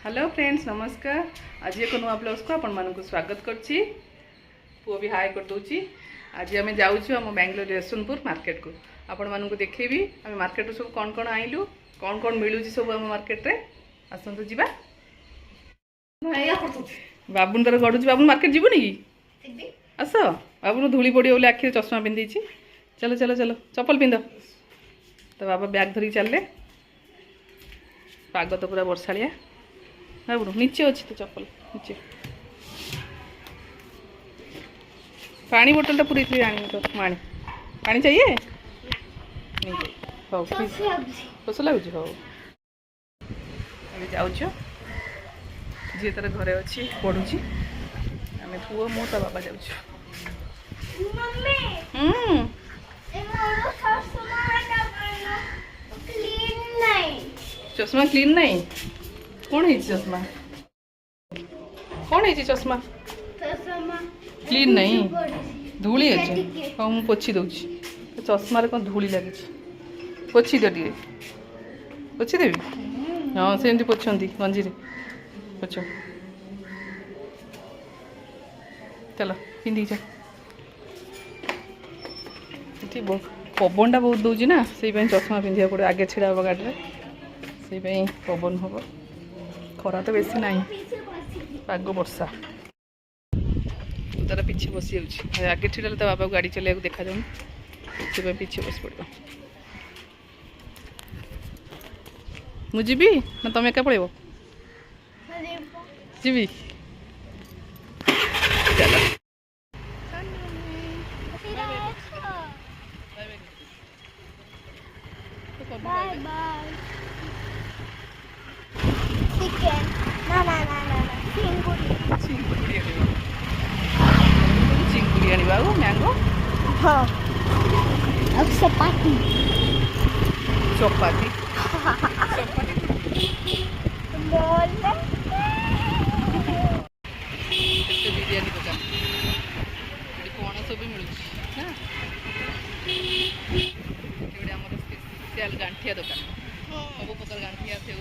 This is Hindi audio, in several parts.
हेलो फ्रेंड्स नमस्कार। आज एक नुआ ब्लॉग को आपण मानक स्वागत करछि। पुओ भी हाय कर दोछि। आज आम जाऊँ आम बेंगलोर यशवंतपुर मार्केट को आपण मानक देखेबी आम मार्केट सब कौन कौन आइलु कौन कौन मिलूँ सब आम मार्केट रे आसतु जीवा। बाबुन तर गड़ुची बाबुन मार्केट जीवनी कि आस बाबुन धूली पड़े बोले आखिर चश्मा पिंधि। चलो चलो चलो चप्पल पिंध। तो बाबा बैग धरिक चलले। पाग तो पूरा वर्षाड़िया। बाबू नीचे अच्छी तो चप्पल नीचे। पानी बोतल तो पूरी आनी तो माणी पानी चाहिए हाँ कस लगुच हाँ जाऊँ जी तार घरे अच्छी पढ़ुची आम पुओ मु ता बाबा जाऊँ। चश्मा क्लीन नहीं कौन है चश्मा कौन है चश्मा क्लीन नहीं धूली अच्छे हाँ मुझे पोछि दूची चश्मार कौन धूली लगी पोछि दे टे पोछि देवी हाँ सेमती पोछती गंजी पोछ। चलो पिंधि पवनटा बहुत दूजी ना से चश्मा पिंधा पड़े आगे छिड़ा हम गाड़ी में से पवन हम खरा तो बेसी ना पाग वर्षा तार पिछे बसी जाऊँ आगे छिड़ा तो बाबा को गाड़ी चलने देखा जाऊँ से पिछे बस पड़ मुझे ना तुम एका पड़े जी चलो बाय बाय चिकन ना चिंगुड़ी आनिबा मैंगो हाँ अब चपाती चपाती बिरयानी दुकान कौन सब मिलूँ स्पेशल गांठिया दुकान सब प्रकार गांठिया से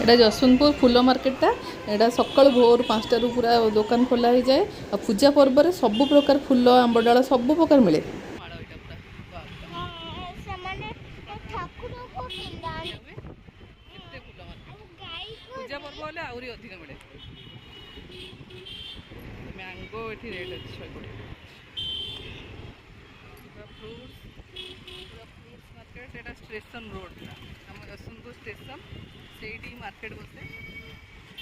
एटा यशवंतपुर फूल मार्केटा एटा सकाल भोर 5 पूरा दुकान खोला हो जाए और पूजा पर्व रे सब प्रकार फूल आंब डाल सब प्रकार मिले। पूजा पर्व हेले आउरी अधिक मिले मैंगो ये रेट अच्छे फ्रूट्स मार्केट एटा स्टेशन रोड आम यशवंतपुर स्टेशन से मार्केट बसे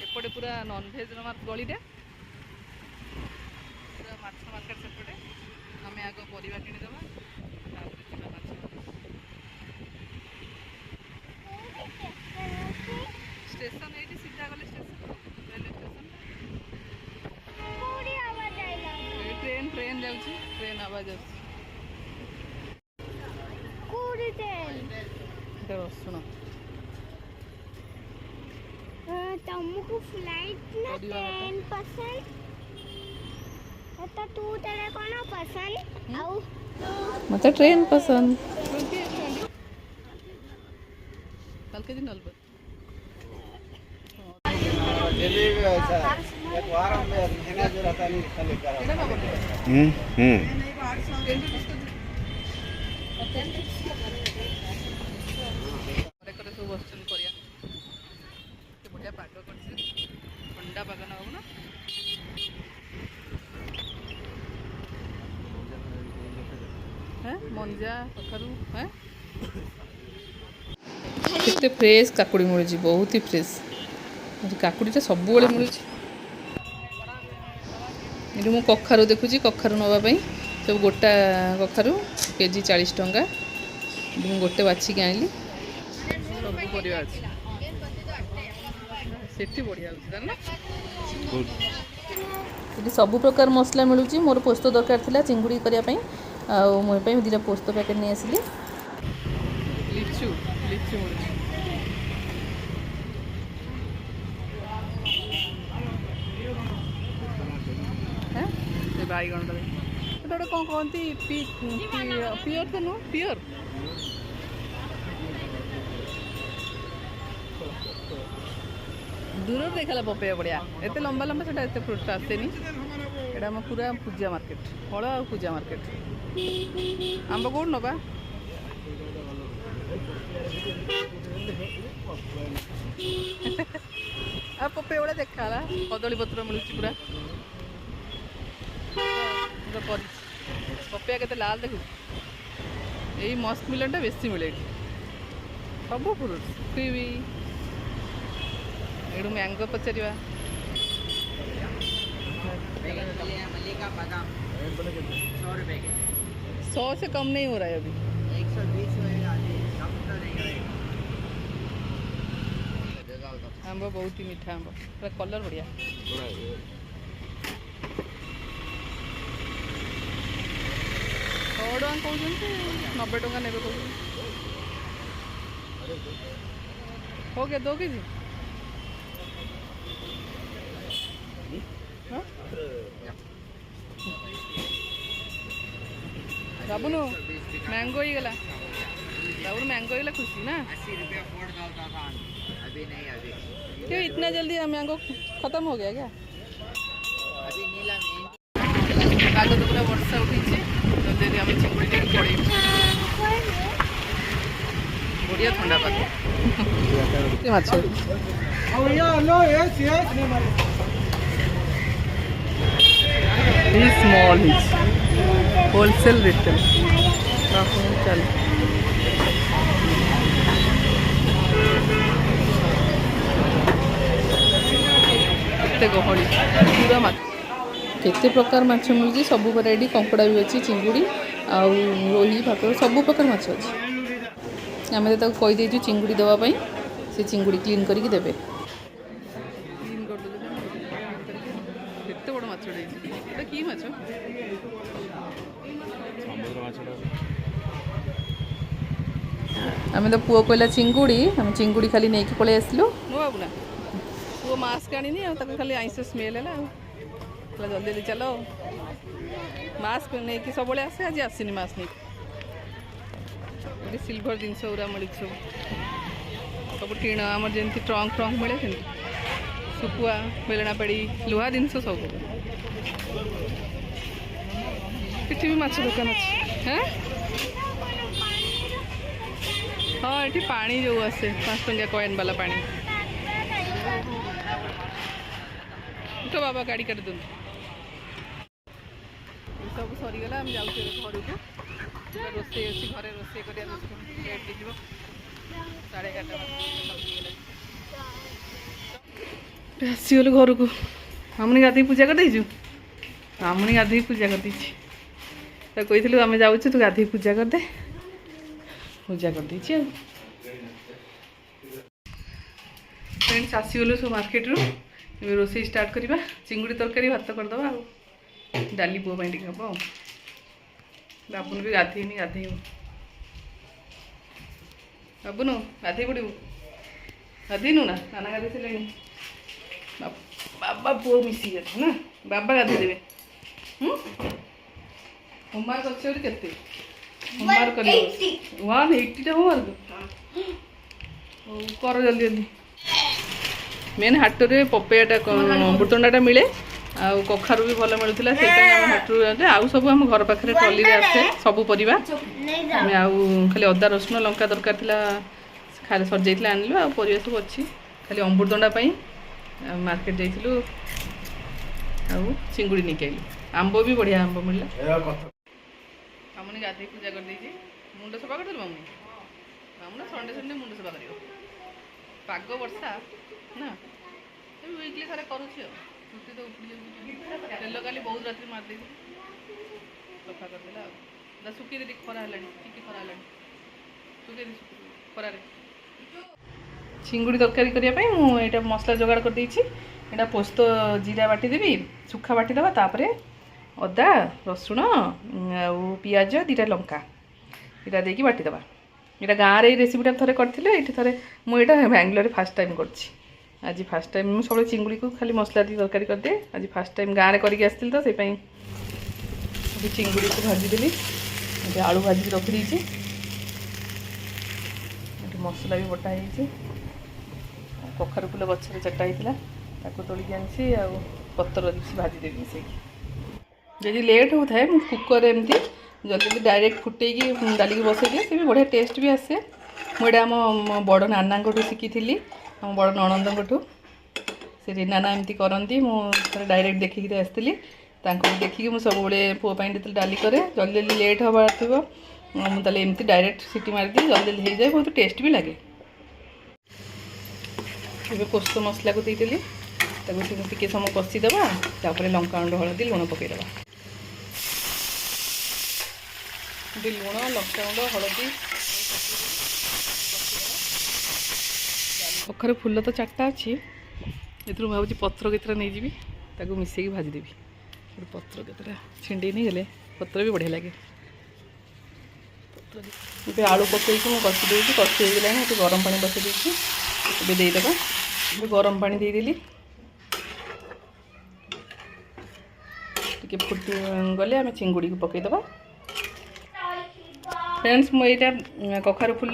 एपटे पूरा नॉनभेज गलीटा पूरा माछ मार्केट सेपटे आम आग परिवा किणीदे स्टेशन ये सीधा गले station railway station train train जाऊँगी ट्रेन आवाज शुण तुमको फ्लाइट ना ट्रेन पसंद तो तू तेरे को ना पसंद आउ मत ट्रेन पसंद कल के दिन अलबत एक वारम में महीना जो रहता नहीं निकल लेकर सब बसन करिया बढ़िया पाग कर ठंडा पाग ना हो ना मंजा कखारू केते फ्रेश काकुड़ी मिलूँ बहुत ही फ्रेश काकुड़ीटा सब मिलूँ ये मु कखारू देखुची कखारू नापी सब गोटा कखारू केजी 40 टंका मुझे गोटे बाछिकी आनी सब परिवा सेठी बढ़िया ये सब प्रकार मसला मिलूँ मोर पोस्त दरकार था चिंगुड़ी करने मोपाई दुटा पोस्त पैकेट नहीं आसली लिचु लिचु मिलूँ बैगण गोटे कौन कहती पियर तो नुह पियर दूर देखा पपया बढ़िया एत लंबा लंबा से एत फ्रुट आसेनी एटा आम पूरा पूजा मार्केट फल और पूजा मार्केट आंब कौन नवा आ पपया बड़ा देखा कदली पत्र मिलूँ पूरा पपया के लाल देखु यही मस्क मिलनटा बेसी मिले सब फ्रुट्स भी एडू मैंगो पचार 100 से कम नहीं हो रहा है अभी 120 आंब बहुत ही मीठा आंब पूरा कलर बढ़िया 100 टଙ୍କା कौन 90 टଙ୍କା ने कौन हो गया 2 केजी बाबू मैंगो ही गला बाबू मैंगो ही गला खुशी ना 80 रुपया फोड़ डालता था अभी नहीं अभी क्यों इतना जल्दी मैंगो खत्म हो गया क्या अभी नीला नहीं पाग तो पूरा वर्षा उठी जल्दी आम चिंगुड़ी टे पड़े बढ़िया ठंडा पाग माछ स्मॉल होलसेल रिटेल चल केते गहली पूरा माछ केते प्रकार माछ मिलुଛି ସବୁ ଭେରାଇଟି କଙ୍କଡ଼ା ବି ଅଛି ଚିଙ୍ଗୁଡ଼ି ଆଉ ରୋହି ଭାକୁର ସବୁ ପ୍ରକାର ମାଛ ଅଛି ଆମେ ତ ତାକୁ କହିଦେଇଛୁ ଚିଙ୍ଗୁଡ଼ି ଦେବା ପାଇଁ ସେ ଚିଙ୍ଗୁଡ଼ି କ୍ଲିନ୍ କରିକି ଦେବେ क्लीन कर दो केते बड़ माछ उड़ाइछि एटा की माछ ଆମେ ତ ପୁଅ କହିଲା ଚିଙ୍ଗୁଡ଼ି ଆମେ ଚିଙ୍ଗୁଡ଼ି ଖାଲି ନେଇକି ପଳେଇ ଆସିଲୁ नो बाबू ना वो मास्क आनी खाली आईस स्मेल है जल्दी जल्दी चल मास्क नहीं कि सब आसे आज आसनी मास्क नहीं सिल्वर जिनस गुरा मिली सब सब टीण आम जमी ट्रंक ट्रंक मिले सुकुआ बेलना पेड़ी लुहा जिनस सब ये भी माछ दुकान अच्छे हाँ हाँ ये पानी जो आसे 5 टंकिया कॉइन वाला पानी तो बाबा गाड़ी कर दूँ सब सरीगला आम जाऊँ घर को रोसे अच्छी घरे रोसे कर लेट हो 11:30 आसीगलु घर को हमने गाधी पूजा कर देचु हमने गाधी पूजा कर देची कही आम जाऊँ तू गाधी पूजा कर दे पूजा कर देची फ्रेंड्स आसीगलु सब मार्केट रू रोसे स्टार्ट करवा चिंगुड़ी तरकारी भात करदे डाली पुओ टे हम बाबुन भी गाधेनी गाधेबू बाबुनु गाधे पड़ू गाधेनु ना नाना गाधे सारे बाबा पुओ मिसी जाते ना बाबा गाधे देवे होमवर्क अच्छे केते होमवर्क कर 180 होमवर्क कर जल्दी जल्दी मेन हाट रे पपयाटा अमृतभंडाटा मिले आउ कखारू भी भल मिलूला से हाटू आउ सब आम घर पाखे ट्रली आसे सब परिवा आउ खाली अदा रसुण लंका दरकार था खाली सर जाइए आनलु आ परिवा सब अच्छी खाली अमृतभंडा मार्केट जाइलु आउ चिंगुड़ी नहीं आइलु आंब भी बढ़िया आंब मिलला हमने गाधे पूजा कर देजी मुंड सफा कर मामू मामू संडे संडे मुंड सफा कर पाग वर्षा ना वीकली थे करुच्छी छुट्टी तो उपड़ी तेल काली बहुत रात मारदे सफा करदेला सुखी दे खरा है खरा है सुखी खरार चिंगुड़ी तरकारी करने मुझे मसला जोगाड़ कर देछि एटा पोस्त जीरा बाटी देवी सुखा बाटी देवा तापर अदा रसुण आउ पियाज 2टा लंका यहाँ देकी बाटी देवा यहाँ गाँव रे रेसिपीटा थे करते ये थे मुझे बैंगलोर फास्ट टाइम कर आज फास्ट टाइम मुझे सब चिंगुड़ी को खाली मसला दी तरकारी करदे आज फास्ट टाइम गाँव में करके आसती तो से चिंगुड़ी को भाजीदेली आलू भाजी रखी मसला भी बटा है कखारू फुल गचर चटा होता ताको तोलिक आनी पतर भाजीदेवी मिसेक जदि लेट होता है मुझे कुकर एमती जल्दी डायरेक्ट फुटे डाली बसई दिए से भी बढ़िया टेस्ट भी आसे मुझे आम बड़ नाना शिखी आम बड़ नणंद से रीना एमती करती मुझे डायरेक्ट देखिक आसती देखिए मुझे सब पुओं डाली करे जल्दी जल्दी लेट हबार थी मुझे एमती डायरेक्ट सीटी मारिदी जल्दी जल्दी हो जाए बहुत टेस्ट भी लगे ये पोस्त मसला को देती टे समय कषिदेवा तापर लंका गुंड हलदी लुण पकईदेवा लुण लंका गुंड हलदी कखारू फुल तो 4टा अच्छी ये भावी पत्र केतटा नहीं जी मिसेक भाजीदेवी पत्र केतटा छिंडी नहीं गले पत्र भी बढ़िया लगे ये आलू पकई मुझे कषि दूसरी कषि हो गलानी ये गरम पानी बसई देती देदेबा गरम पानी देदेली टे फुटी गले आम चिंगुड़ी को पकईदेवा फ्रेंड्स मुझे कखारू फुल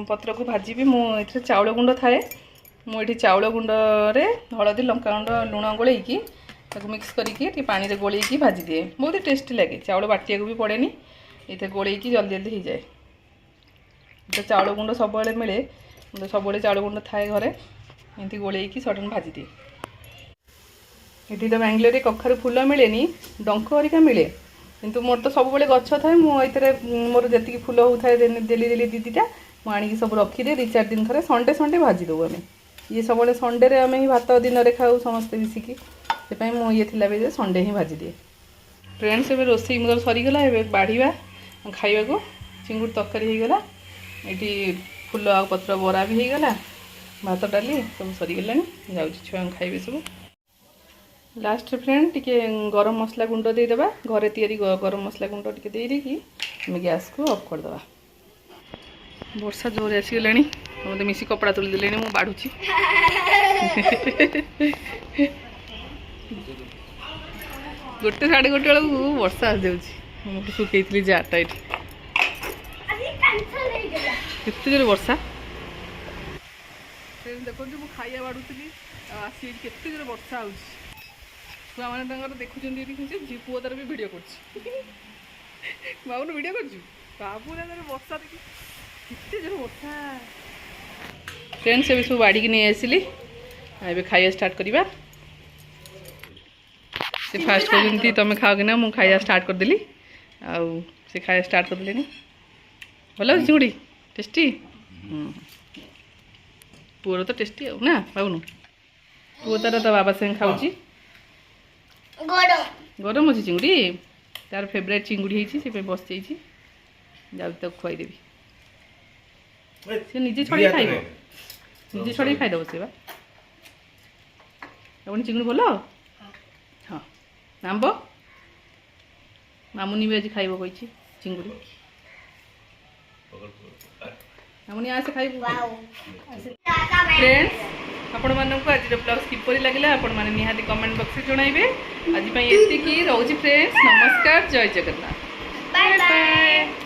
पत्र को भाजी मुझे चाउल गुंड थाए मुझे चाउल गुंडे हलदी लंका गुंड लुण गोलैकी मिक्स करके पानी में गोलैकी भाजी दिए बहुत टेस्टी लगे चाउल बाटिया को भी पड़ेनी ये गोलैकी जल्दी जल्दी हो जाए तो चाउल गुंड सब मिले तो सब चाउल गुंड थाए घरे एमती गोलैकी सडन भाजी दिए ये तो बांग्लोर कखारू फुल मिले डंक हरिका मिले किंतु मोर तो सब गछ थाए मुझे मोर जी फुल होता है डेली डेली दीटा मुझे सब रखीदे 2-4 दिन थे संडे संडे भाजी देव आम ये सब संडे आम ही भात दिन में खाऊ समस्ते मिसिकी से मुझे थी भी संडे ही भाजी दिए फ्रेंड्स ए रोसे मोर सरीगला बाढ़ा खावा को चिंगुड़ तरकारी होगला ये फुल आ पत्र बरा भी होगला भात डाली सब सरीगला जाऊँ छुआ खाइबे सब लास्ट फ्रेंड टिके गरम मसला गुंड देदेबा घरे तैयारी गरम मसला गुंड टिके देदेकी आम गैस को ऑफ करदेबा वर्षा जोर आसीगला मत मिसी कपड़ा तुली देले मु बाढ़ुची गोटे 1:30 बेलू वर्षा आ जाऊँगी सुखई जाटा ये केते जोर वर्षा देखो मुझे खाइया बाढ़ुली आसी केते जोर वर्षा आ छुआ मैंने देखुं पुओ तार भी भिड कर बाबू भिड कर बाबू वर्षा देखी केते जोर वर्षा फ्रेंड्स ए सब बाड़ी नहीं आसली ए खाइया स्टार्ट करवा से फास्ट कहते तुम खाओ कि ना मुझे खाइया स्टार्ट करदेली आउ से खाइया स्टार्ट करदेली भल चिंगुड़ी टेस्टी पुअर तो टेस्टी आउ ना बाबू पुओ तार तो बाबा संगे खाऊँ गरम अच्छी चिंगुड़ी तार फेवरेट चिंगुड़ी होती बस जाऊ खुआईदेवी से निजे छड़े खाइब निजे छड़े खाईदेव से अपन चिंगुड़ी भल हाँ आंब मामुनी भी आज खाइब कही चिंगुड़ी मामुनी आसे खाइब फ्रेंड्स आपण मानक आज ब्लॉग किपरि लगे आपण मैंने निहाती कमेंट बॉक्स में जणाइबे आज ये रोची फ्रेंड्स नमस्कार जय जगन्नाथ बाय बाय।